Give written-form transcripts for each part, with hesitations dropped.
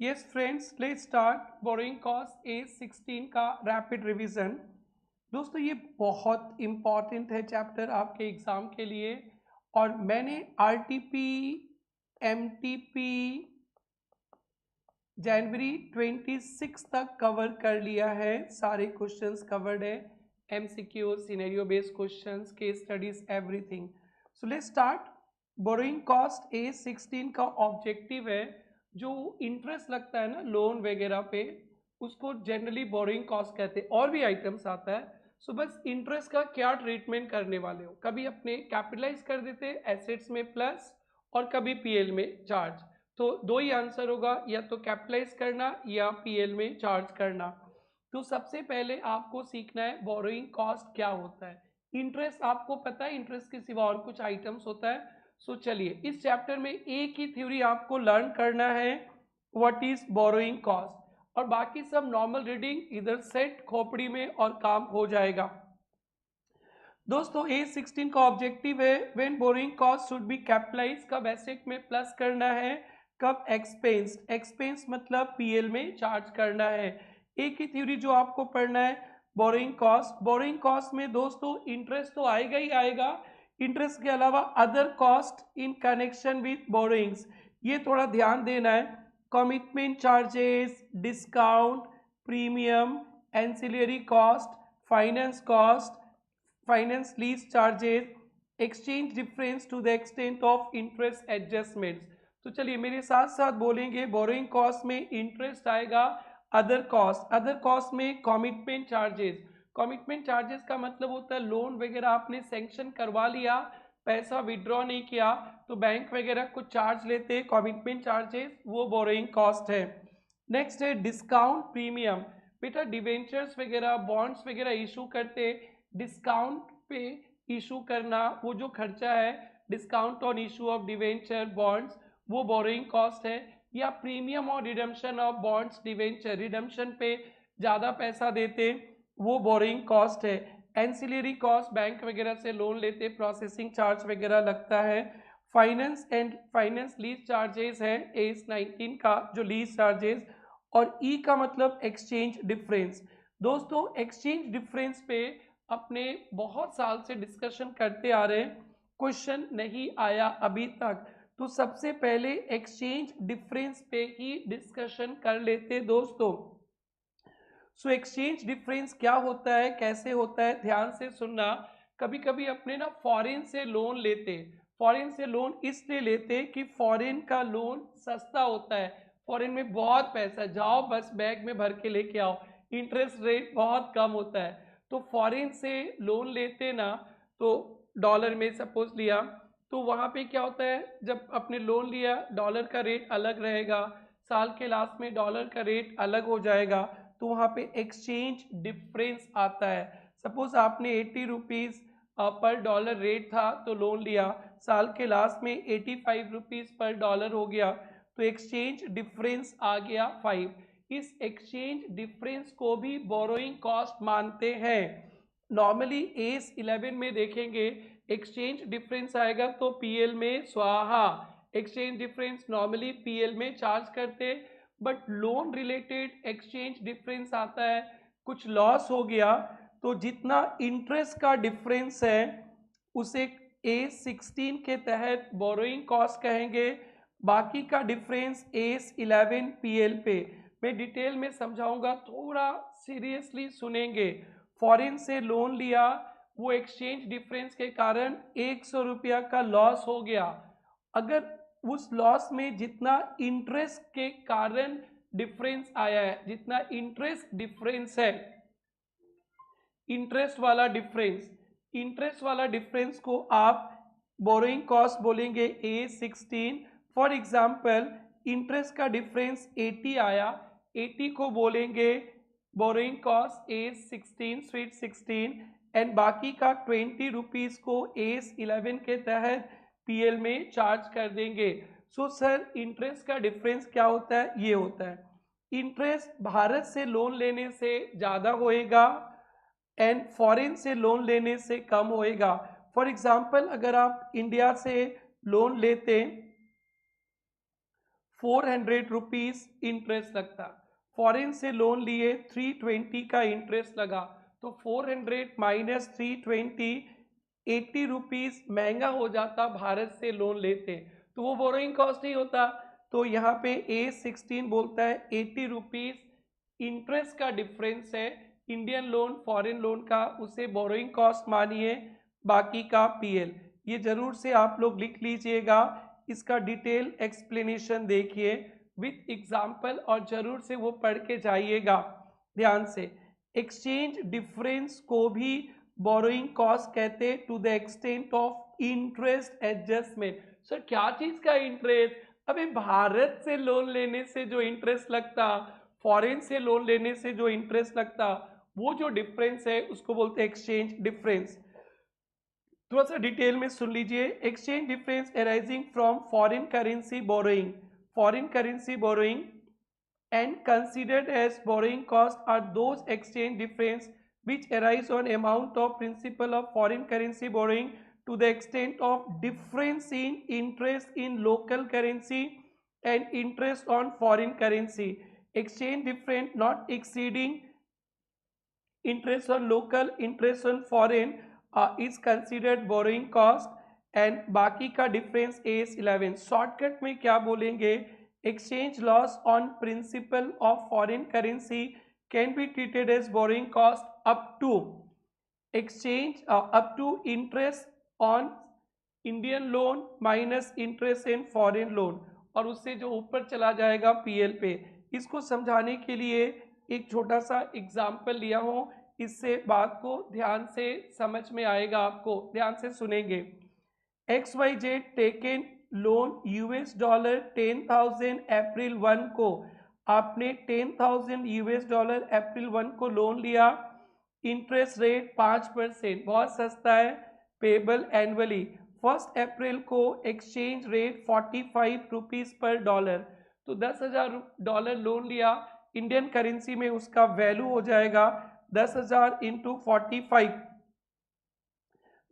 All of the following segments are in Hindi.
Yes friends, let's start borrowing cost A16 का रैपिड रिवीजन। दोस्तों ये बहुत इम्पॉर्टेंट है चैप्टर आपके एग्ज़ाम के लिए। और मैंने RTP MTP जनवरी 26 तक कवर कर लिया है। सारे क्वेश्चंस कवर्ड है, MCQ, scenario based questions, case studies, everything. So let's start. Borrowing cost A16 का ऑब्जेक्टिव है, जो इंटरेस्ट लगता है ना लोन वगैरह पे, उसको जनरली बोरोइंग कॉस्ट कहते हैं। और भी आइटम्स आता है। सो बस इंटरेस्ट का क्या ट्रीटमेंट करने वाले हो, कभी अपने कैपिटलाइज कर देते एसेट्स में प्लस, और कभी PL में चार्ज। तो दो ही आंसर होगा, या तो कैपिटलाइज करना या PL में चार्ज करना। तो सबसे पहले आपको सीखना है बोरोइंग कॉस्ट क्या होता है। इंटरेस्ट आपको पता है, इंटरेस्ट के सिवा और कुछ आइटम्स होता है। सो चलिए, इस चैप्टर में एक ही थ्योरी आपको लर्न करना है, व्हाट इज बोरोइंग कॉस्ट, और बाकी सब नॉर्मल रीडिंग इधर सेट खोपड़ी में और काम हो जाएगा। दोस्तों A16 का ऑब्जेक्टिव है, when borrowing cost should be capitalise, कब एसेट में प्लस करना है, कब एक्सपेंस, एक्सपेंस मतलब PL में चार्ज करना है। एक ही थ्योरी जो आपको पढ़ना है, बोरोइंग कॉस्ट। बोरोइंग कॉस्ट में दोस्तों इंटरेस्ट तो आएगा ही आएगा, इंटरेस्ट के अलावा other cost in connection with borrowings, ये थोड़ा ध्यान देना है। Commitment charges, discount, premium, ancillary cost, finance cost, finance lease charges, exchange difference to the extent of interest adjustments. तो चलिए मेरे साथ साथ बोलेंगे। बोरोइंग कॉस्ट में इंटरेस्ट आएगा, अदर कॉस्ट, अदर कॉस्ट में कमिटमेंट चार्जेस। कमिटमेंट चार्जेस का मतलब होता है लोन वगैरह आपने सैंक्शन करवा लिया, पैसा विड्रॉ नहीं किया, तो बैंक वगैरह कुछ चार्ज लेते, कमिटमेंट चार्जेस, वो बोरोइंग कॉस्ट है। नेक्स्ट है डिस्काउंट प्रीमियम। बेटा डिवेंचर्स वगैरह, बॉन्ड्स वगैरह इशू करते, डिस्काउंट पे इशू करना, वो जो खर्चा है, discount on issue of debenture bonds, वो बोरोइंग कॉस्ट है। या प्रीमियम और redemption of bonds debenture, redemption पे ज़्यादा पैसा देते, वो बोरोइंग कॉस्ट है। एंसिलरी कॉस्ट, बैंक वगैरह से लोन लेते, प्रोसेसिंग चार्ज वगैरह लगता है। Finance and finance lease charges है A19 का, जो लीज चार्जेस। और E का मतलब एक्सचेंज डिफरेंस। दोस्तों एक्सचेंज डिफरेंस पे अपने बहुत साल से डिस्कशन करते आ रहे हैं, क्वेश्चन नहीं आया अभी तक। तो सबसे पहले एक्सचेंज डिफरेंस पे ही डिस्कशन कर लेते दोस्तों। सो एक्सचेंज डिफरेंस क्या होता है, कैसे होता है, ध्यान से सुनना। कभी कभी अपने ना फॉरेन से लोन लेते, फॉरेन से लोन इसलिए लेते कि फॉरेन का लोन सस्ता होता है, फॉरेन में बहुत पैसा, जाओ बस बैग में भर के लेके आओ, इंटरेस्ट रेट बहुत कम होता है। तो फॉरेन से लोन लेते ना, तो डॉलर में सपोज लिया, तो वहाँ पे क्या होता है, जब आपने लोन लिया डॉलर का रेट अलग रहेगा, साल के लास्ट में डॉलर का रेट अलग हो जाएगा, तो वहाँ पे एक्सचेंज डिफरेंस आता है। सपोज आपने 80 रुपीज़ पर डॉलर रेट था तो लोन लिया, साल के लास्ट में 85 रुपीज़ पर डॉलर हो गया, तो एक्सचेंज डिफरेंस आ गया 5। इस एक्सचेंज डिफरेंस को भी बोरोइंग कॉस्ट मानते हैं। नॉर्मली A11 में देखेंगे, एक्सचेंज डिफरेंस आएगा तो PL में स्वाहा, एक्सचेंज डिफरेंस नॉर्मली PL में चार्ज करते। But loan related exchange difference आता है, कुछ लॉस हो गया, तो जितना इंटरेस्ट का डिफरेंस है उसे A16 के तहत बोरोइंग कॉस्ट कहेंगे। बाकी का डिफरेंस A11 PL पे मैं डिटेल में समझाऊंगा, थोड़ा सीरियसली सुनेंगे। फॉरेन से लोन लिया, वो एक्सचेंज डिफरेंस के कारण 100 रुपया का लॉस हो गया, अगर उस लॉस में जितना इंटरेस्ट के कारण डिफरेंस आया है, जितना इंटरेस्ट डिफरेंस है, इंटरेस्ट वाला डिफरेंस, इंटरेस्ट वाला डिफरेंस को आप बोरोइंग कॉस्ट बोलेंगे A16। फॉर एग्जांपल इंटरेस्ट का डिफरेंस 80 आया, 80 को बोलेंगे borrowing cost A16 sweet 16, and बाकी का 20 रुपीज़ को A11 के तहत PL में चार्ज कर देंगे। सो सर इंटरेस्ट का डिफरेंस क्या होता है, ये होता है। इंटरेस्ट भारत से लोन लेने से ज़्यादा होएगा एंड फॉरेन से लोन लेने से कम होएगा। फॉर एग्जांपल अगर आप इंडिया से लोन लेते ₹400 इंटरेस्ट लगता। फॉरेन से लोन लिए 320 का इंटरेस्ट लगा, तो 400 माइनस 320 ₹80 महंगा हो जाता भारत से लोन लेते, तो वो बोरोइंग कॉस्ट नहीं होता। तो यहाँ पे A16 बोलता है ₹80 इंटरेस्ट का डिफरेंस है इंडियन लोन फॉरेन लोन का, उसे बोरोइंग कॉस्ट मानिए, बाकी का PL। ये जरूर से आप लोग लिख लीजिएगा, इसका डिटेल एक्सप्लेनेशन देखिए विथ एग्जाम्पल और जरूर से वो पढ़ के जाइएगा ध्यान से। एक्सचेंज डिफरेंस को भी बोरोइंग कॉस्ट कहते to the extent of interest adjustment. Sir क्या चीज का इंटरेस्ट? अबे भारत से लोन लेने से जो इंटरेस्ट लगता, फॉरेन से लोन लेने से जो इंटरेस्ट लगता, वो जो डिफरेंस है उसको बोलते हैं एक्सचेंज डिफरेंस। थोड़ा सा डिटेल में सुन लीजिए। Exchange difference arising from foreign currency borrowing, foreign currency borrowing and considered as borrowing cost are those exchange difference which arise on amount of principal of foreign currency borrowing to the extent of difference in interest in local currency and interest on foreign currency. Exchange difference not exceeding interest on local, interest on foreign is considered borrowing cost and बाकी का difference AS11। शॉर्टकट में क्या बोलेंगे? Exchange loss on principal of foreign currency can be treated as borrowing cost up to exchange up to interest on Indian loan minus interest in foreign loan, और उससे जो ऊपर चला जाएगा PL पे। इसको समझाने के लिए एक छोटा सा एग्जाम्पल लिया हूँ, इससे बात को ध्यान से समझ में आएगा, आपको ध्यान से सुनेंगे। XYZ टेकन लोन $10,000 अप्रैल 1 को, आपने $10,000 अप्रैल 1 को लोन लिया, इंटरेस्ट रेट 5%, बहुत सस्ता है, पेबल एनुअली। 1 अप्रैल को एक्सचेंज रेट ₹45 पर डॉलर, तो $10,000 लोन लिया, इंडियन करेंसी में उसका वैल्यू हो जाएगा 10,000 इंटू 45।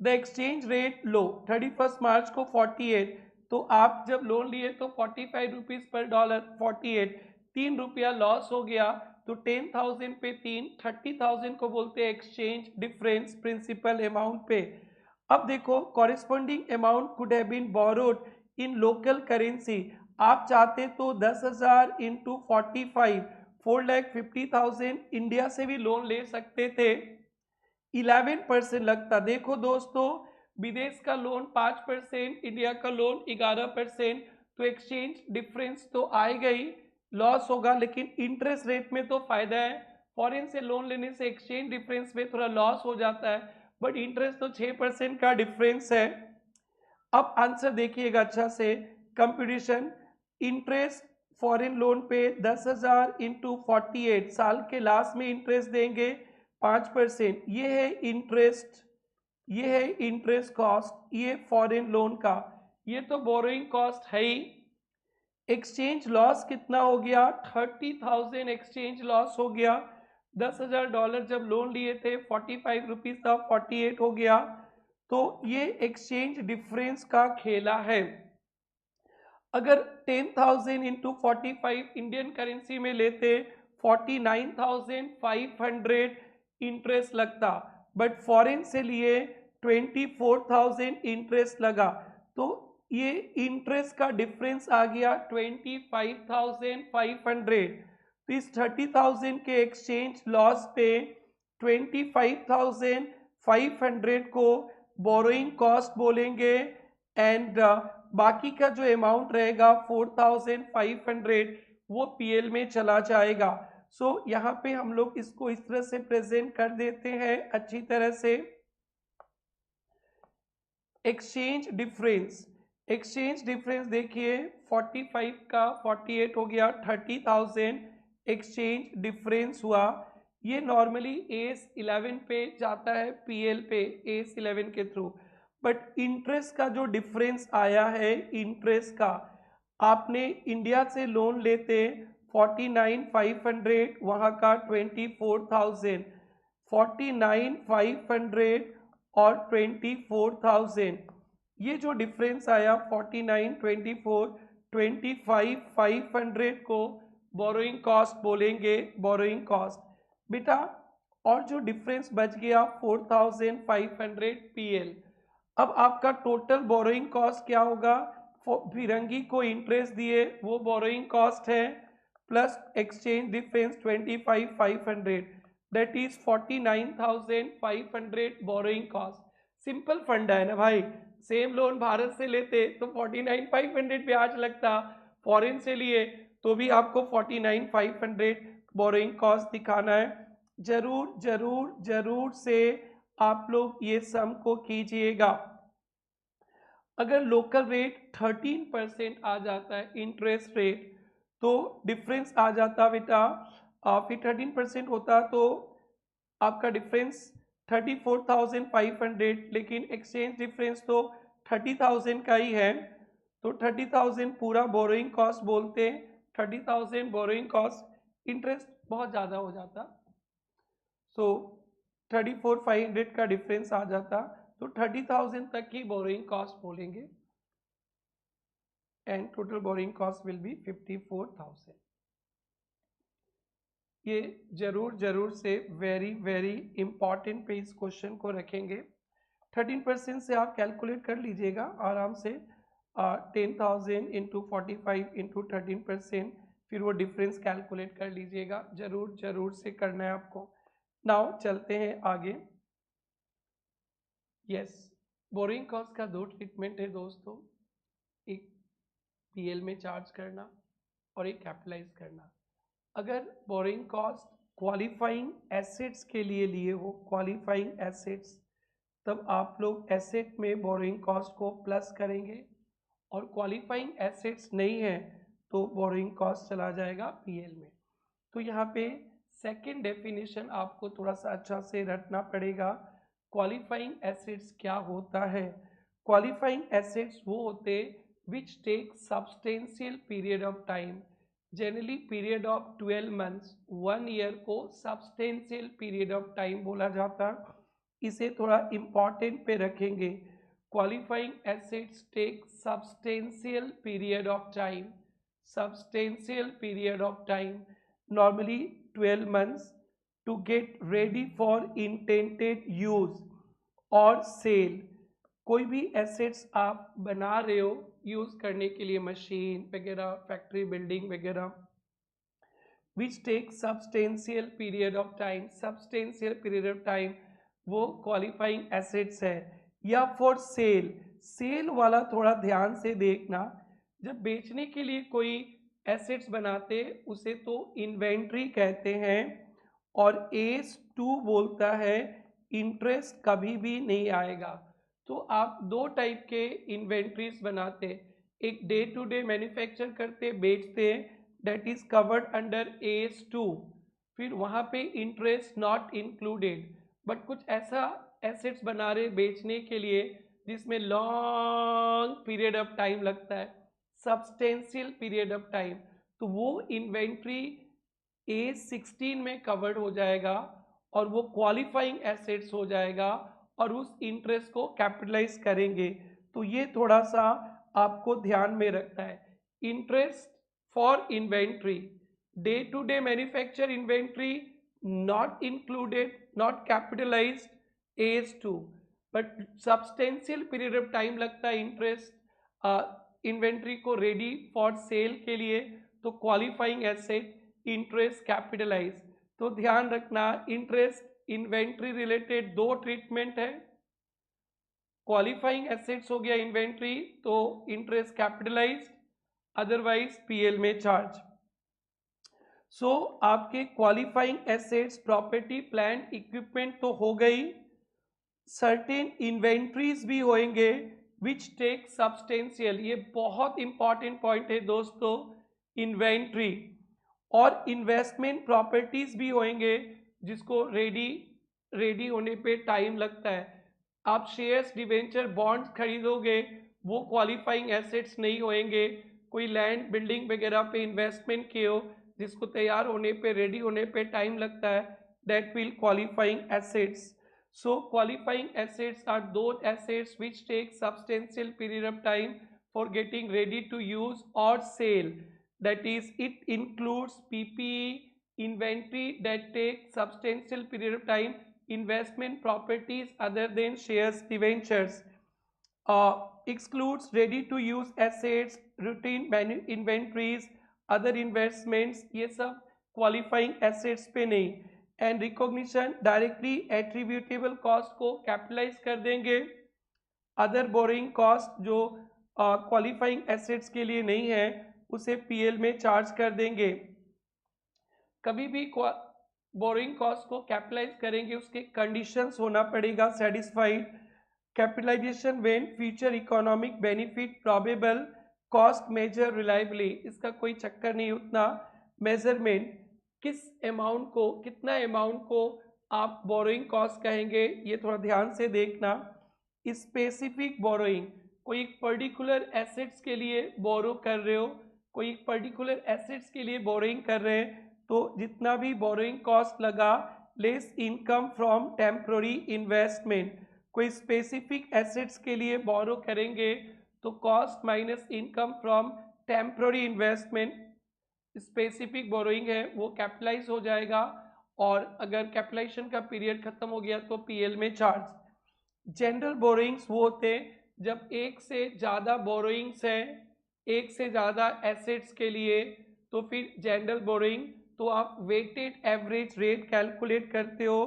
द एक्सचेंज रेट लो 31 मार्च को 48, तो आप जब लोन लिए तो ₹45 पर डॉलर, 48, ₹3 लॉस हो गया, तो 10,000 पे 3, 30,000 को बोलते हैं एक्सचेंज डिफरेंस प्रिंसिपल अमाउंट पे। अब देखो corresponding amount could have been borrowed in local currency, आप चाहते तो 10,000 इंटू 45 4,50,000 इंडिया से भी लोन ले सकते थे, 11% लगता। देखो दोस्तों, विदेश का लोन 5%, इंडिया का लोन 11%, तो एक्सचेंज डिफरेंस तो आएगा ही, लॉस होगा, लेकिन इंटरेस्ट रेट में तो फायदा है। फॉरेन से लोन लेने से एक्सचेंज डिफरेंस में थोड़ा लॉस हो जाता है, बट इंटरेस्ट तो 6% का डिफरेंस है। अब आंसर देखिएगा अच्छा से, कंप्यूटेशन। इंटरेस्ट फॉरेन लोन पे 10,000 इंटू 48, साल के लास्ट में इंटरेस्ट देंगे 5%, ये है इंटरेस्ट, ये है इंटरेस्ट कॉस्ट, ये फॉरेन लोन का, ये तो बोरोइंग कॉस्ट है ही। एक्सचेंज लॉस कितना हो गया? 30,000 एक्सचेंज लॉस हो गया। $10,000 जब लोन लिए थे, ₹45 था, 48 हो गया, तो ये एक्सचेंज डिफरेंस का खेला है। अगर 10,000 इंटू 45 इंडियन करेंसी में लेते 49,500 इंटरेस्ट लगता, बट फॉरेन से लिए 24,000 इंटरेस्ट लगा, तो ये इंटरेस्ट का डिफरेंस आ गया 25,500। तो इस 30,000 के एक्सचेंज लॉस पे 25,500 को बोरोइंग कॉस्ट बोलेंगे, एंड बाकी का जो अमाउंट रहेगा 4,500 वो PL में चला जाएगा। सो यहाँ पे हम लोग इसको इस तरह से प्रेजेंट कर देते हैं अच्छी तरह से। एक्सचेंज डिफरेंस, एक्सचेंज डिफरेंस देखिए 45 का 48 हो गया, 30,000 एक्सचेंज डिफरेंस हुआ। ये नॉर्मली AS11 पे जाता है, PL पे AS11 के थ्रू, बट इंटरेस्ट का जो डिफरेंस आया है, इंटरेस्ट का, आपने इंडिया से लोन लेते 49,500, वहाँ का 24,000, 49,500 और 24,000, ये जो डिफरेंस आया 49, 24, 25,500 को बोरोइंग कॉस्ट बोलेंगे, बोरोइंग कॉस्ट बेटा। और जो डिफरेंस बच गया 4,500 PL। अब आपका टोटल बोरोइंग कॉस्ट क्या होगा? फिरंगी को इंटरेस्ट दिए वो बोरोइंग कॉस्ट है, plus exchange difference 25,500, that is 49,500 borrowing cost. Simple फंडा है ना भाई, सेम लोन भारत से लेते तो 49,500 ब्याज लगता, फॉरेन से लिए तो भी आपको 49,500 बोरोइंग कॉस्ट दिखाना है। जरूर जरूर जरूर से आप लोग ये सम को कीजिएगा। अगर लोकल रेट 13% आ जाता है इंटरेस्ट रेट, तो डिफरेंस आ जाता बेटा, फिर 13% होता तो आपका डिफरेंस 34,500, लेकिन एक्सचेंज डिफरेंस तो 30,000 का ही है, तो 30,000 पूरा बोरोइंग कॉस्ट बोलते हैं। 30,000 बोरोइंग कॉस्ट, इंटरेस्ट बहुत ज़्यादा हो जाता, सो 34,500 का डिफरेंस आ जाता, तो 30,000 तक की बोरोइंग कॉस्ट बोलेंगे, and total borrowing cost will be 54,000। ये जरूर जरूर से वेरी वेरी इंपॉर्टेंट पे इस क्वेश्चन को रखेंगे। 13% से आप कैलकुलेट कर लीजिएगा आराम से, 10,000 इंटू 45 इंटू 13%, फिर वो डिफरेंस कैलकुलेट कर लीजिएगा, जरूर जरूर से करना है आपको। नाउ चलते हैं आगे। यस, बोरिंग कॉस्ट का दो ट्रीटमेंट है दोस्तों, एक PL में चार्ज करना और एक कैपिटलाइज करना। अगर बोरिंग कॉस्ट क्वालिफाइंग एसेट्स के लिए हो, क्वालिफाइंग एसेट्स, तब आप लोग एसेट में बोरिंग कॉस्ट को प्लस करेंगे, और क्वालिफाइंग एसेट्स नहीं है तो बोरिंग कॉस्ट चला जाएगा PL में। तो यहाँ पे सेकंड डेफिनेशन आपको थोड़ा सा अच्छा से रटना पड़ेगा। क्वालिफाइंग एसेट्स क्या होता है? क्वालिफाइंग एसेट्स वो होते which take substantial period of time, generally period of 12 months, 1 year को सब्सटेंशियल पीरियड ऑफ टाइम बोला जाता। इसे थोड़ा इम्पॉर्टेंट पे रखेंगे। Qualifying assets take substantial period of time, substantial period of time, normally 12 months, to get ready for intended use और सेल। कोई भी एसेट्स आप बना रहे हो यूज करने के लिए, मशीन वगैरह, फैक्ट्री बिल्डिंग वगैरह, which take substantial period of time, substantial period of time वो क्वालिफाइंग एसेट्स है। या फॉर सेल, सेल वाला थोड़ा ध्यान से देखना, जब बेचने के लिए कोई एसेट्स बनाते उसे तो इन्वेंट्री कहते हैं, और AS2 बोलता है इंटरेस्ट कभी भी नहीं आएगा। तो आप दो टाइप के इन्वेंट्रीज बनाते, एक डे टू डे मैन्युफैक्चर करते बेचते, that is covered under AS2, फिर वहाँ पे इंटरेस्ट नॉट इंक्लूडेड। बट कुछ ऐसा एसेट्स बना रहे बेचने के लिए जिसमें लॉन्ग पीरियड ऑफ टाइम लगता है, सब्सटेंशियल पीरियड ऑफ टाइम, तो वो इन्वेंट्री A16 में कवर्ड हो जाएगा और वो क्वालिफाइंग एसेट्स हो जाएगा, और उस इंटरेस्ट को कैपिटलाइज करेंगे। तो ये थोड़ा सा आपको ध्यान में रखना है। Interest for inventory, day to day manufacture inventory not included, not capitalized AS2, but substantial period of time लगता है इंटरेस्ट इन्वेंट्री को रेडी फॉर सेल के लिए, तो क्वालिफाइंग एसेट इंटरेस्ट कैपिटलाइज। तो ध्यान रखना, इंटरेस्ट इन्वेंट्री रिलेटेड दो ट्रीटमेंट है, क्वालिफाइंग एसेट्स हो गया इन्वेंट्री तो इंटरेस्ट कैपिटलाइज, अदरवाइज PL में चार्ज। सो आपके qualifying assets property plant equipment तो हो गई, सर्टेन इन्वेंट्रीज भी होंगे विच टेक सब्सटेंशियल, ये बहुत इंपॉर्टेंट पॉइंट है दोस्तों, इन्वेंट्री, और इन्वेस्टमेंट प्रॉपर्टीज भी होंगे जिसको रेडी होने पे टाइम लगता है। आप शेयर्स, डिवेंचर, बॉन्ड्स खरीदोगे वो क्वालिफाइंग एसेट्स नहीं होंगे। कोई लैंड बिल्डिंग वगैरह पे इन्वेस्टमेंट किए हो जिसको तैयार होने पे, रेडी होने पे टाइम लगता है, that will qualifying assets. So qualifying assets are those assets which take substantial period of time for getting ready to use or sale. That is, it includes PPE, inventory that takes substantial period of time, investment properties other than shares, debentures. Excludes ready to use assets, routine inventories, other investments, ये सब qualifying assets पे नहीं. And recognition directly attributable cost को कैपिटलाइज कर देंगे. अदर बोरिंग कॉस्ट जो क्वालिफाइंग एसेट्स के लिए नहीं है उसे पीएल में चार्ज कर देंगे. कभी भी बोरिंग कॉस्ट को कैपिटलाइज करेंगे उसके कंडीशंस होना पड़ेगा satisfied. Capitalisation when future economic benefit probable, cost measure reliably, इसका कोई चक्कर नहीं उतना. मेजरमेंट, किस अमाउंट को, कितना अमाउंट को आप बोरोइंग कॉस्ट कहेंगे, ये थोड़ा ध्यान से देखना. स्पेसिफिक बोरोइंग, कोई पर्टिकुलर एसेट्स के लिए बोरो कर रहे हो, कोई पर्टिकुलर एसेट्स के लिए बोरोइंग कर रहे हैं, तो जितना भी बोरोइंग कॉस्ट लगा less income from temporary investment. कोई स्पेसिफिक एसेट्स के लिए बोरो करेंगे तो cost minus income from temporary investment, specific borrowing है वो कैपिटलाइज हो जाएगा. और अगर कैपिटलाइजेशन का पीरियड खत्म हो गया तो पीएल में चार्ज. जनरल बोरोइंग्स वो होते हैं जब एक से ज़्यादा बोरोइंग्स है, एक से ज़्यादा एसेट्स के लिए, तो फिर जनरल बोरोइंग, तो आप वेटेड एवरेज रेट कैलकुलेट करते हो,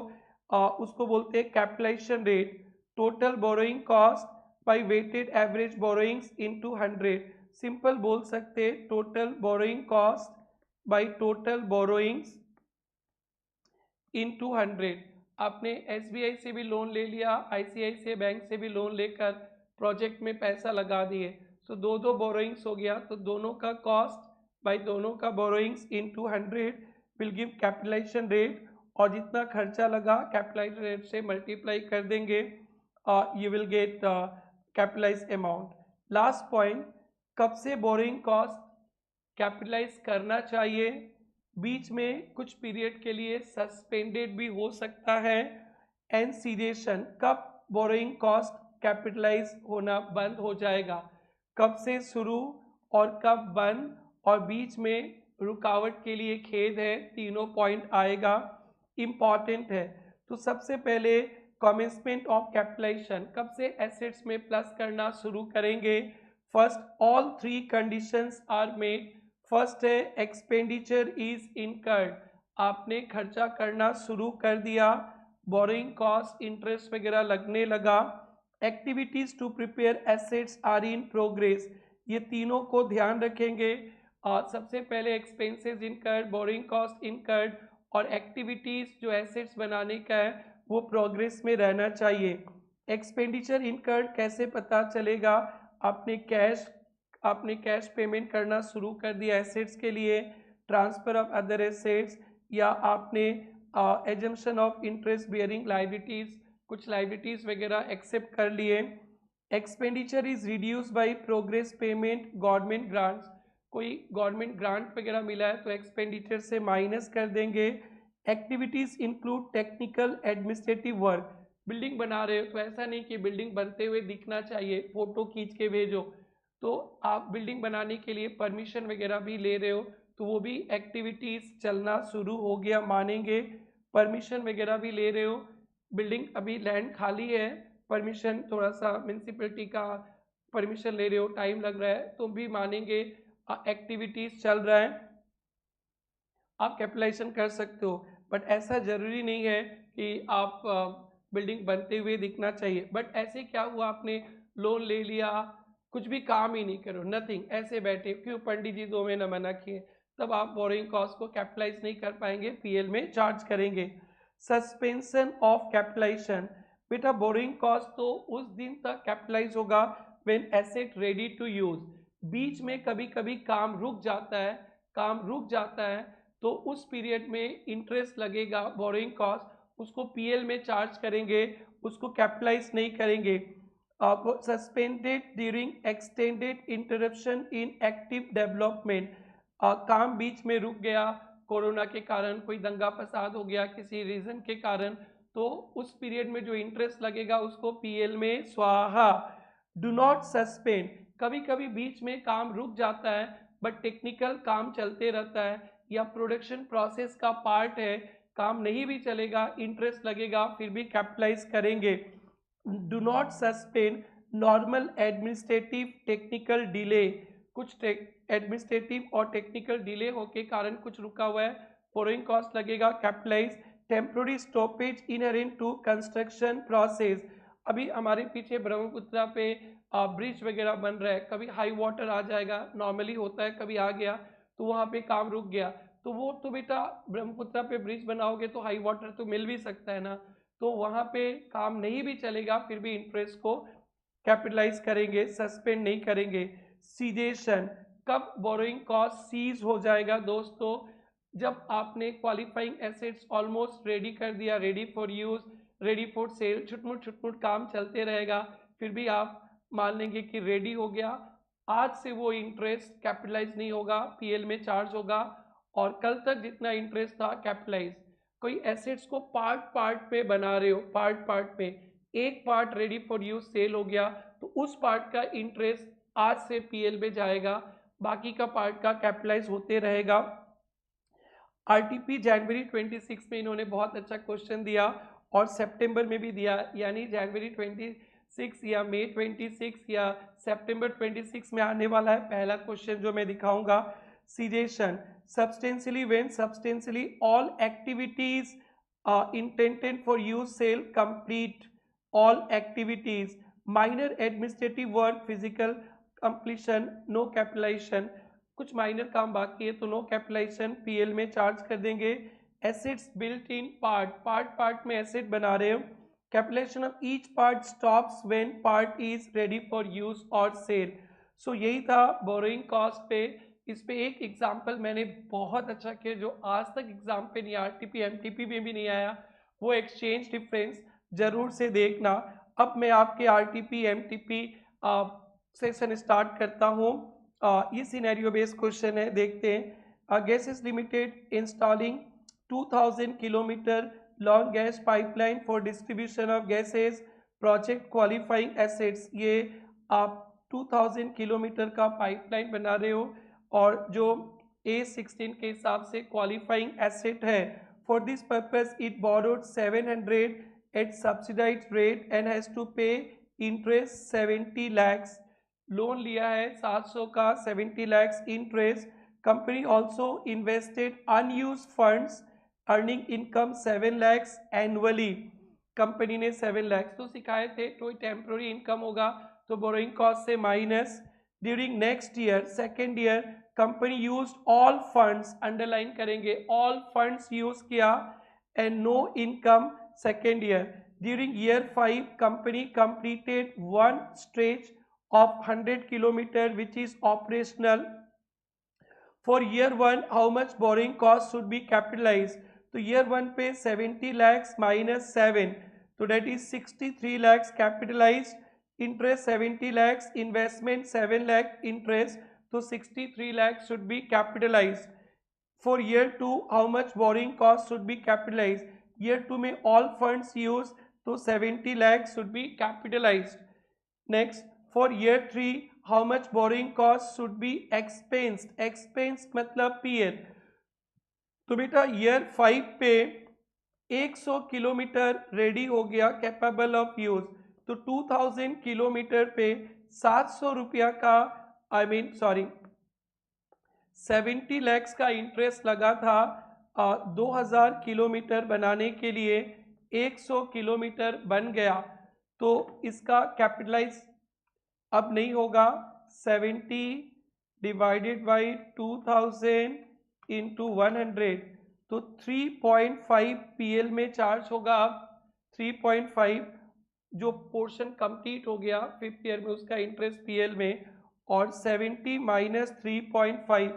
उसको बोलते हैं capitalisation rate. Total borrowing cost by weighted average borrowings into 100. Simple बोल सकते total borrowing cost by total borrowings into 100. आपने एसबीआई से भी लोन ले लिया, आईसीआईसीआई बैंक से भी लोन लेकर प्रोजेक्ट में पैसा लगा दिए, तो दो बोरोइंग्स हो गया, तो दोनों का कॉस्ट बाय दोनों का borrowings into 100 will give capitalisation rate. और जितना खर्चा लगा कैपिटलाइजेशन रेट से मल्टीप्लाई कर देंगे, you will get capitalise amount. Last point, कब से बोरोइंग कॉस्ट कैपिटलाइज करना चाहिए. बीच में कुछ पीरियड के लिए सस्पेंडेड भी हो सकता है. एनसीडेशन, कब बोरोइंग कॉस्ट कैपिटलाइज होना बंद हो जाएगा, कब से शुरू और कब बंद, और बीच में रुकावट के लिए खेद है, तीनों पॉइंट आएगा, इम्पॉर्टेंट है. तो सबसे पहले कमेंसमेंट ऑफ कैपिटलाइजेशन, कब से एसेट्स में प्लस करना शुरू करेंगे. First, all 3 conditions are made. First है एक्सपेंडिचर इज इनकर्ड, आपने खर्चा करना शुरू कर दिया, बोरोइंग कॉस्ट इंटरेस्ट वगैरह लगने लगा. Activities to prepare assets are in progress, ये तीनों को ध्यान रखेंगे. सबसे पहले expenses incurred, borrowing cost incurred, और एक्टिविटीज जो एसेट्स बनाने का है वो प्रोग्रेस में रहना चाहिए. एक्सपेंडिचर इनकर्ड कैसे पता चलेगा, आपने कैश पेमेंट करना शुरू कर दिया एसेट्स के लिए, ट्रांसफर ऑफ अदर एसेट्स, या आपने assumption of interest bearing liabilities, कुछ लायबिलिटीज वगैरह एक्सेप्ट कर लिए. Expenditure is reduce by progress payment, government grants, कोई गवर्नमेंट ग्रांट वगैरह मिला है तो एक्सपेंडिचर से माइनस कर देंगे. Activities include technical administrative work, building बना रहे हो तो ऐसा नहीं कि बिल्डिंग बनते हुए दिखना चाहिए, फोटो खींच के भेजो, तो आप बिल्डिंग बनाने के लिए परमिशन वगैरह भी ले रहे हो तो वो भी एक्टिविटीज़ चलना शुरू हो गया मानेंगे. परमिशन वगैरह भी ले रहे हो, बिल्डिंग अभी लैंड खाली है, परमिशन थोड़ा सा म्यूनसिपैलिटी का परमिशन ले रहे हो, टाइम लग रहा है, तो भी मानेंगे एक्टिविटीज़ चल रहा है, आप कैपिटलाइजेशन कर सकते हो. बट ऐसा ज़रूरी नहीं है कि आप बिल्डिंग बनते हुए दिखना चाहिए. बट ऐसे क्या हुआ, आपने लोन ले लिया, कुछ भी काम ही नहीं करो, नथिंग, ऐसे बैठे, क्यों पंडित जी 2 महीना मना किए, तब आप बोरोइंग कॉस्ट को कैपिटलाइज नहीं कर पाएंगे, पीएल में चार्ज करेंगे. सस्पेंशन ऑफ कैपिटलाइजेशन, बेटा बोरोइंग कॉस्ट तो उस दिन तक कैपिटलाइज होगा when asset ready to use. बीच में कभी कभी काम रुक जाता है, तो उस पीरियड में इंटरेस्ट लगेगा, बोरोइंग कॉस्ट, उसको पीएल में चार्ज करेंगे, उसको कैपिटलाइज नहीं करेंगे. सस्पेंडेड ड्यूरिंग एक्सटेंडेड इंटरप्शन इन एक्टिव डेवलपमेंट, काम बीच में रुक गया, कोरोना के कारण कोई दंगा फसाद हो गया किसी रीजन के कारण, तो उस पीरियड में जो इंटरेस्ट लगेगा उसको पीएल में स्वाहा. डू नॉट सस्पेंड, कभी कभी बीच में काम रुक जाता है बट टेक्निकल काम चलते रहता है, या प्रोडक्शन प्रोसेस का पार्ट है, काम नहीं भी चलेगा, इंटरेस्ट लगेगा, फिर भी कैपिटलाइज करेंगे। Do not suspend normal administrative technical delay, कुछ एडमिनिस्ट्रेटिव और टेक्निकल डिले होके कारण कुछ रुका हुआ है, बोरोइंग कॉस्ट लगेगा, capitalise. Temporary stoppage inherent to construction process, अभी हमारे पीछे ब्रह्मपुत्रा पे ब्रिज वगैरह बन रहा है, कभी हाई वाटर आ जाएगा, नॉर्मली होता है, कभी आ गया तो वहाँ पे काम रुक गया, तो वो तो बेटा ब्रह्मपुत्रा पे ब्रिज बनाओगे तो हाई वाटर तो मिल भी सकता है ना, तो वहाँ पे काम नहीं भी चलेगा, फिर भी इंटरेस्ट को कैपिटलाइज करेंगे, सस्पेंड नहीं करेंगे। सीजेशन, कब बोरोइंग कॉस्ट सीज हो जाएगा दोस्तों? जब आपने क्वालिफाइंग एसेट्स ऑलमोस्ट रेडी कर दिया, ready for use, ready for sale, छुटमुट काम चलते रहेगा, फिर भी आप मान लेंगे कि रेडी हो गया, आज से वो इंटरेस्ट कैपिटलाइज नहीं होगा, पीएल में चार्ज होगा, और कल तक जितना इंटरेस्ट था कैपिटलाइज। कोई एसेट्स को पार्ट पे बना रहे हो, पार्ट में एक part ready for use sale हो गया तो उस पार्ट का इंटरेस्ट आज से पीएल में जाएगा, बाकी का पार्ट का कैपिटलाइज होते रहेगा। आरटीपी जनवरी 26 में इन्होंने बहुत अच्छा क्वेश्चन दिया और सितंबर में भी दिया, यानी जनवरी 26 या मई 26 या सितंबर 26 में आने वाला है पहला क्वेश्चन जो मैं दिखाऊंगा। Cessation, substantially when substantially all activities intended for use sale complete, all activities, minor administrative work, physical completion, no capitalization, कुछ माइनर काम बाकी है तो नो कैपिटलाइजेशन, पीएल में चार्ज कर देंगे। एसेट्स बिल्ट इन पार्ट में एसेट बना रहे हो, capitalisation of each part stops when part is ready for use और सेल। सो यही था बोरोइंग कॉस्ट पे। इस पे एक एग्जांपल मैंने बहुत अच्छा किया जो आज तक एग्जाम पे नहीं, आरटीपी एमटीपी में भी नहीं आया, वो एक्सचेंज डिफरेंस जरूर से देखना। अब मैं आपके आरटीपी एमटीपी सेशन स्टार्ट करता हूँ। ये सिनेरियो बेस्ड क्वेश्चन है, देखते हैं। Gases limited installing 2000 kilometre long gas pipeline for distribution of gases, project qualifying assets, ये आप 2000 किलोमीटर का पाइपलाइन बना रहे हो और जो A16 के हिसाब से क्वालिफाइंग एसेट है। For this purpose it borrowed 700 at subsidised rate and has to pay interest 70 lakhs, loan लिया है 700 का, 70 lakhs इंटरेस्ट। Company also invested unused funds earning income 7 lakhs annually, company ने 7 lakhs तो सिखाए थे, तो टेम्पोररी इनकम होगा तो बोरोइंग कॉस्ट से minus. During next year second year company use all funds, underline करेंगे, ऑल फंड्स यूज किया and no income second year. During year 5 company completed one stretch of 100 kilometer which is operational. For year 1 how much borrowing cost should be capitalized? तो year 1 पे 70 lakhs minus 7, तो that is 63 lakhs capitalized, interest 70 lakhs, investment 7 lakh interest, तो 63 lakhs should be capitalized. For year 2 how much borrowing cost should be capitalized? Year 2 में all funds used, तो 70 lakhs should be capitalized. Next, for year 3 how much borrowing cost should be expensed? Expensed मतलब पीएल। तो बेटा ईयर 5 पे 100 किलोमीटर रेडी हो गया कैपेबल ऑफ यूज, तो 2000 किलोमीटर पे 700 रुपया का 70 lakhs का इंटरेस्ट लगा था। 2000 किलोमीटर बनाने के लिए 100 किलोमीटर बन गया, तो इसका कैपिटलाइज अब नहीं होगा, 70 डिवाइडेड बाई 2000 इंटू 100, तो 3.5 पीएल में चार्ज होगा। अब 3.5 जो पोर्शन कंप्लीट हो गया 5th ईयर में उसका इंटरेस्ट पीएल में, और 70 माइनस 3.5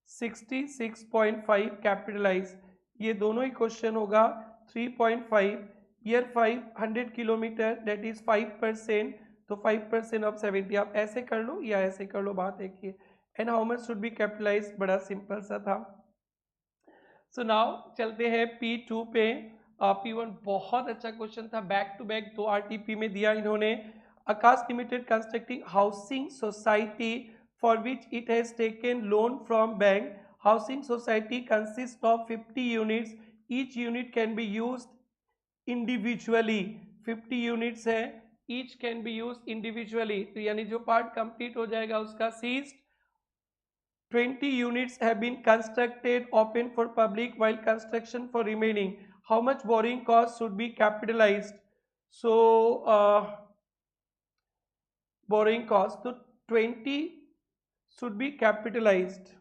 66.5 कैपिटलाइज, ये दोनों ही क्वेश्चन होगा। 3.5 ईयर 5 100 किलोमीटर दैट इज 5%, तो 5% ऑफ 70, आप ऐसे कर लो या ऐसे कर लो, बात एक ही है। And how much should be capitalise, बड़ा सिंपल सा था। सो नाउ चलते हैं P2 पे। P1 बहुत अच्छा क्वेश्चन था, बैक टू बैक 2 आरटीपी में दिया इन्होंने। Akash Limited constructing housing society for which it has taken loan from bank. Housing society consists of 50 units. Each unit can be used individually. 50 units है, each can be used individually. तो यानी जो पार्ट कंप्लीट हो जाएगा उसका seized. 20 units have been constructed open for public while construction for remaining. How much borrowing cost should be capitalized? So borrowing cost, तो 20 should be capitalized.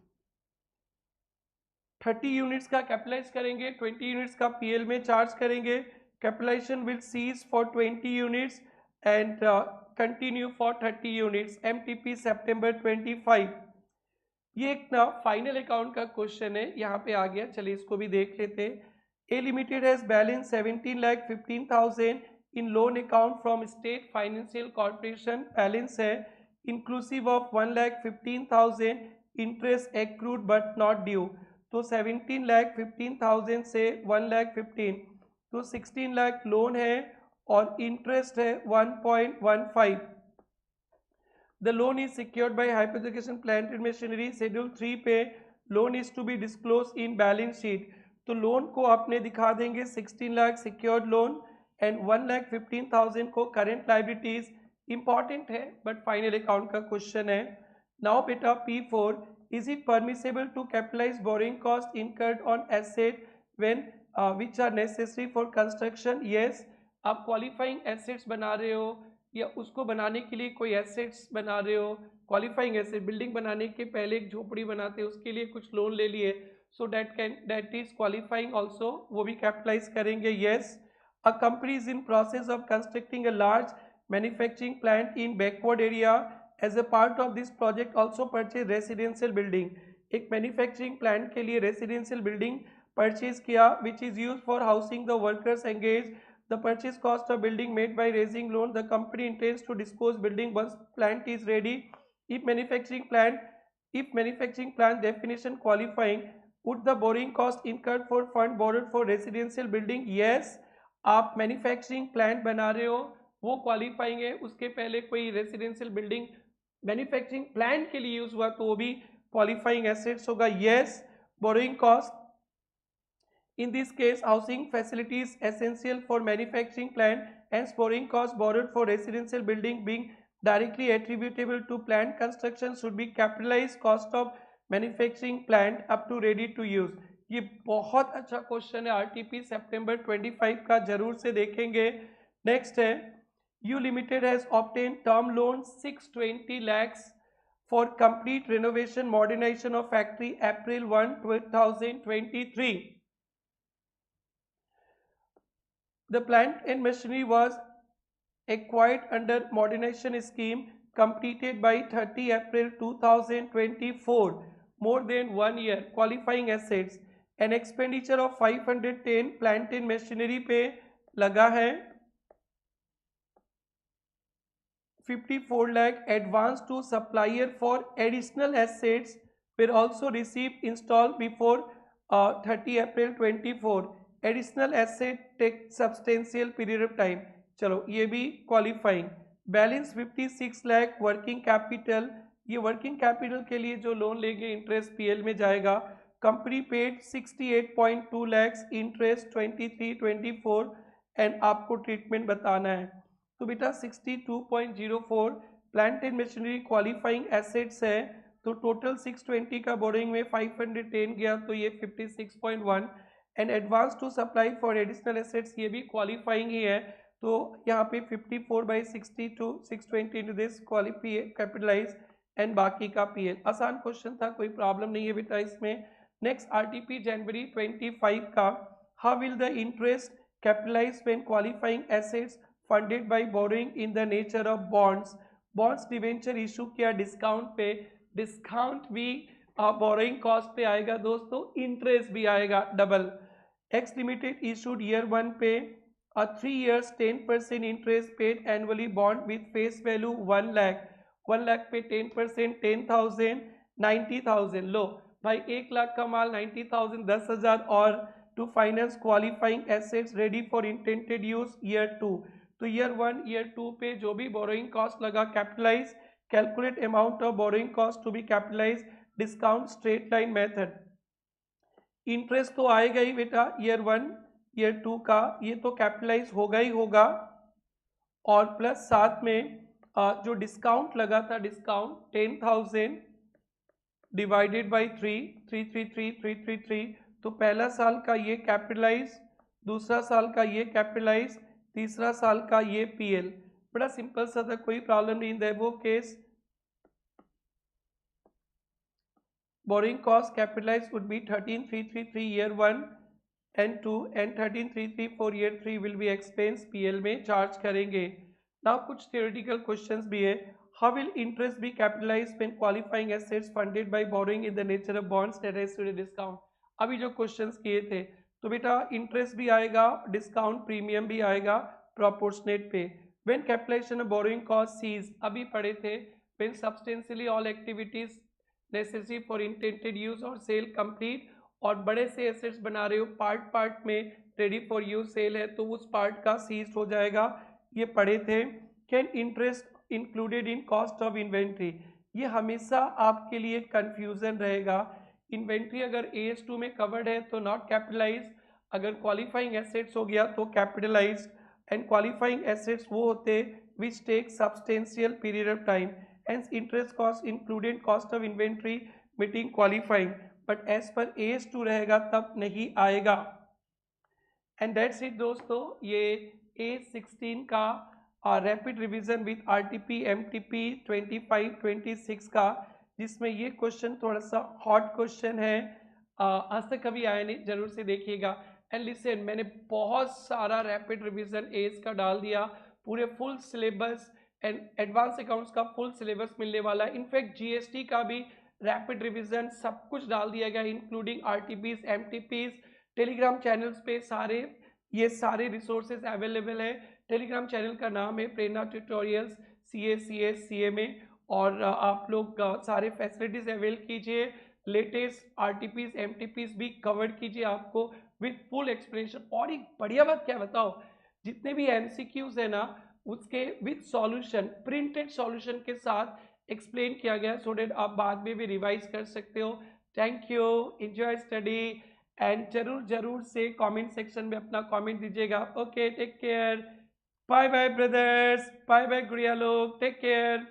30 यूनिट्स का कैपिटलाइज करेंगे, 20 यूनिट्स का पीएल में चार्ज करेंगे. Capitalisation will cease for 20 units and continue for 30 units. MTP सितंबर 25. ये एक ना फाइनल अकाउंट का क्वेश्चन है, यहाँ पे आ गया. चलिए इसको भी देख लेते. A limited has balance 17,15,000 in loan account from state financial corporation. Balance है inclusive of 1,15,000 interest accrued but not due. तो 17,15,000 से 1,15,000 तो 16 लाख लोन है और इंटरेस्ट है 1.15. The loan is secured by hypothecation plant and machinery. Schedule 3 पे loan is to be disclose in balance sheet. तो लोन को आपने दिखा देंगे 16 लाख सिक्योर्ड लोन एंड 1,15,000 को करेंट लाइबिलिटीज. इंपॉर्टेंट है बट फाइनल अकाउंट का क्वेश्चन है. नाउ बेटा P4, is it permissible to capitalize borrowing cost incurred on asset when which are necessary for construction? Yes. आप क्वालिफाइंग एसेट्स बना रहे हो या उसको बनाने के लिए कोई एसेट्स बना रहे हो. क्वालिफाइंग एसेट बिल्डिंग बनाने के पहले एक झोपड़ी बनाते हैं उसके लिए कुछ लोन ले लिए, so that is qualifying also, वो भी कैपिटलाइज करेंगे. Yes. A company is in process of constructing a large manufacturing plant in backward area. As a part of this project also purchase residential building. एक मैन्युफैक्चरिंग प्लांट के लिए रेसिडेंशियल बिल्डिंग परचेज किया which is used for housing the workers engaged. The purchase cost of building made by raising loan. The company intends to dispose building once plant is ready. If manufacturing plant definition qualifying, would the borrowing cost incurred for fund borrowed for residential building? Yes. आप मैन्युफैक्चरिंग प्लांट बना रहे हो वो क्वालिफाइंग है, उसके पहले कोई रेसिडेंशियल बिल्डिंग मैन्युफैक्चरिंग प्लांट के लिए यूज हुआ तो वो भी क्वालिफाइंग एसेट्स होगा. Yes. Borrowing cost in this case housing facilities essential for manufacturing plant and borrowing cost borrowed for residential building being directly attributable to plant construction should be capitalise cost of manufacturing plant up to ready to use. ये बहुत अच्छा क्वेश्चन है, आरटीपी सितंबर 25 का, जरूर से देखेंगे. नेक्स्ट है You Limited has obtained term loan 620 lakhs for complete renovation modernization of factory April 1, 2023. The plant and machinery was acquired under modernization scheme completed by 30 April 2024. More than 1 year. Qualifying assets. An expenditure of 510 plant and machinery पे लगा है. 54 lakh advance to supplier for additional assets were also received installed before 30 April 24. Additional asset take substantial period of time. चलो ये भी qualifying. Balance 56 lakh working capital. ये वर्किंग कैपिटल के लिए जो लोन लेंगे इंटरेस्ट पीएल में जाएगा. Company paid 68.2 lakhs interest 23-24 and आपको ट्रीटमेंट बताना है. तो बेटा 62.04 plant and machinery qualifying assets है, तो टोटल 620 का बोरिंग में 510 गया तो ये 56.1. And advance to supply for additional assets ये भी क्वालिफाइंग ही है, तो यहाँ पे 54/62 620 into this qualify capitalise and बाकी का पीएल. आसान क्वेश्चन था, कोई प्रॉब्लम नहीं है बेटा इसमें. नेक्स्ट आरटीपी जनवरी 25 का. How will the interest capitalise when qualifying assets funded by borrowing in the nature of bonds. Bonds debenture issue किया डिस्काउंट पे, डिस्काउंट भी बोरोइंग कॉस्ट पे आएगा दोस्तों, इंटरेस्ट भी आएगा double. X limited issued year 1 पे 3 years 10% interest paid annually bond with face value 1 lakh. 1 lakh पे 10% 10,000 90,000. लो भाई 1 लाख का माल 90,000 10,000 और to finance qualifying assets ready for intended use year 2. तो ईयर 1 ईयर 2 पे जो भी बोरोइंग कॉस्ट लगा capitalise, calculate amount of borrowing cost to be capitalise, discount straight line method. Interest तो आएगा ही बेटा ईयर 1 ईयर 2 का, ये तो कैपिटलाइज होगा ही होगा, और प्लस साथ में जो डिस्काउंट लगा था, डिस्काउंट 10,000 डिवाइडेड बाई 3,333,333, तो पहला साल का ये कैपिटलाइज, दूसरा साल का ये कैपिटलाइज, तीसरा साल का ये पीएल। बड़ा सिंपल सा था, कोई प्रॉब्लम नहीं। In the above case borrowing cost capitalized would be 13,333 year 1 and 2 and 13,334 for year 3 will be expense PL में चार्ज करेंगे। now कुछ theoretical questions भी है। how will interest be capitalized when qualifying assets funded by borrowing in the nature of bonds that is to the discount। अभी जो questions किए थे तो बेटा interest भी आएगा, discount premium भी आएगा proportionate पे। when capitalization of borrowing cost cease, अभी पढ़े थे when substantially all activities necessary for intended use और सेल कंप्लीट, और बड़े से एसेट्स बना रहे हो, पार्ट में रेडी फॉर यूज सेल है तो उस पार्ट का सीज हो जाएगा, ये पढ़े थे। Can interest included in cost of inventory, ये हमेशा आपके लिए कंफ्यूजन रहेगा। इन्वेंट्री अगर AS2 में कवर्ड है तो नॉट कैपिटलाइज, अगर क्वालिफाइंग एसेट्स हो गया तो कैपिटलाइज, एंड क्वालिफाइंग एसेट्स वो होते which take substantial period of time, hence interest cost included cost of inventory meeting qualifying, but as per AS2 रहेगा तब नहीं आएगा। and that's it दोस्तों, ये A16 का rapid revision with RTP MTP 25-26 का, जिसमें ये क्वेश्चन थोड़ा सा हॉट क्वेश्चन है, आज तक कभी आया नहीं, जरूर से देखिएगा। एंड लिसन, मैंने बहुत सारा रैपिड रिवीजन एज का डाल दिया, पूरे full syllabus and advance accounts का फुल सिलेबस मिलने वाला है। इनफैक्ट GST का भी रैपिड रिवीजन सब कुछ डाल दिया गया, including RTPs MTPs। Telegram channels पे ये सारे रिसोर्सेज अवेलेबल है। टेलीग्राम चैनल का नाम है प्रेरणा ट्यूटोरियल्स CA में, और आप लोग सारे फैसिलिटीज अवेल कीजिए, लेटेस्ट RTPs MTPs भी कवर कीजिए आपको विथ फुल एक्सप्लेनेशन। और एक बढ़िया बात क्या बताओ, जितने भी MCQs है ना उसके विथ सॉल्यूशन, प्रिंटेड सॉल्यूशन के साथ एक्सप्लेन किया गया, सो डेट आप बाद में भी रिवाइज कर सकते हो। Thank you, enjoy study, and जरूर से कमेंट सेक्शन में अपना कमेंट दीजिएगा। Okay, take care, bye bye brothers, bye bye गुड़िया लोग, टेक केयर।